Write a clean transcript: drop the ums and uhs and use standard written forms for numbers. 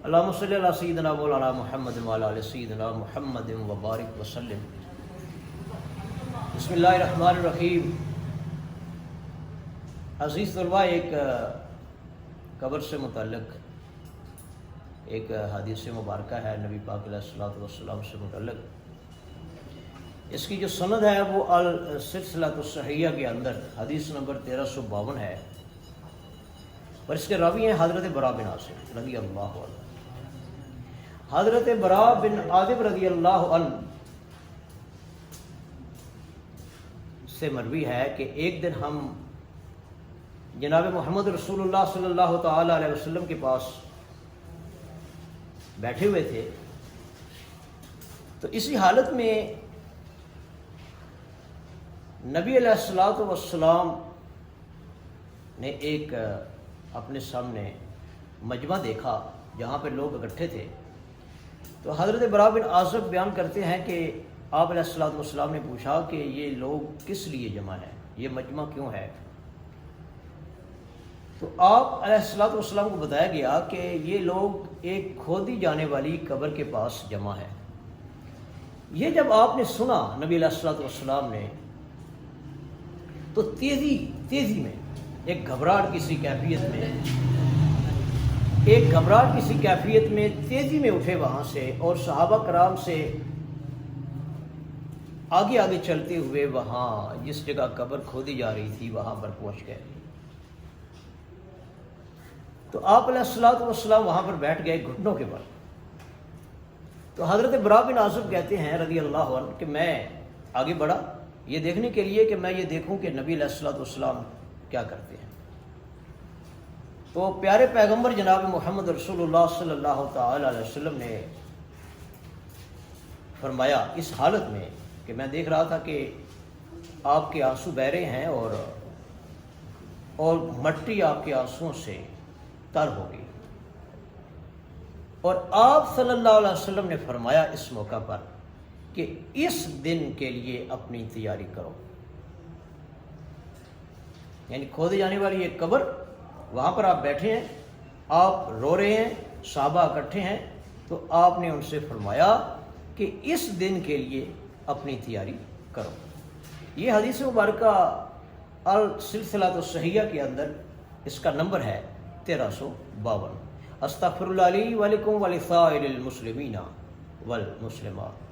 اللہم صلی علی سیدنا مولانا محمد وعلی آل سیدنا محمد وبارک وسلم۔ بسم اللہ الرحمن الرحیم۔ عزیز طلباء، ایک قبر سے متعلق ایک حدیث مبارکہ ہے نبی پاک علیہ الصلوۃ والسلام سے متعلق۔ اس کی جو سند ہے وہ السلسلہ الصحیحہ کے اندر حدیث نمبر 1352 ہے، اور اس کے راوی ہیں حضرت براء بن عازب رضی اللہ عنہ۔ حضرت براء بن عازب رضی اللہ عنہ سے مروی ہے کہ ایک دن ہم جناب محمد رسول اللہ صلی اللہ تعالی علیہ وسلم کے پاس بیٹھے ہوئے تھے، تو اسی حالت میں نبی علیہ الصلوۃ والسلام نے ایک اپنے سامنے مجمع دیکھا جہاں پہ لوگ اکٹھے تھے۔ تو حضرت براء بن عازب بیان کرتے ہیں کہ آپ علیہ الصلوۃ والسلام نے پوچھا کہ یہ لوگ کس لیے جمع ہیں، یہ مجمع کیوں ہے؟ تو آپ علیہ الصلوۃ والسلام کو بتایا گیا کہ یہ لوگ ایک کھودی جانے والی قبر کے پاس جمع ہیں۔ یہ جب آپ نے سنا نبی علیہ الصلوۃ والسلام نے، تو تیزی میں ایک گھبراہٹ کسی کیفیت میں تیزی میں اٹھے وہاں سے، اور صحابہ کرام سے آگے چلتے ہوئے وہاں جس جگہ قبر کھودی جا رہی تھی وہاں پر پہنچ گئے۔ تو آپ علیہ الصلوۃ والسلام وہاں پر بیٹھ گئے گھٹنوں کے بل۔ تو حضرت براء بن عازب کہتے ہیں رضی اللہ عنہ کہ میں آگے بڑھا یہ دیکھنے کے لیے کہ میں یہ دیکھوں کہ نبی علیہ الصلوۃ والسلام کیا کرتے ہیں۔ تو پیارے پیغمبر جناب محمد رسول اللہ صلی اللہ تعالی علیہ وسلم نے فرمایا اس حالت میں کہ میں دیکھ رہا تھا کہ آپ کے آنسو بہ رہے ہیں اور مٹی آپ کے آنسوؤں سے تر ہو گئی، اور آپ صلی اللہ علیہ وسلم نے فرمایا اس موقع پر کہ اس دن کے لیے اپنی تیاری کرو۔ یعنی کھودی جانے والی ایک قبر، وہاں پر آپ بیٹھے ہیں، آپ رو رہے ہیں، صحابہ اکٹھے ہیں، تو آپ نے ان سے فرمایا کہ اس دن کے لیے اپنی تیاری کرو۔ یہ حدیث مبارکہ السلسلہ الصحیحہ کے اندر اس کا نمبر ہے 1352۔ استغفر اللہ لی ولکم ولسائر المسلمین والمسلمات۔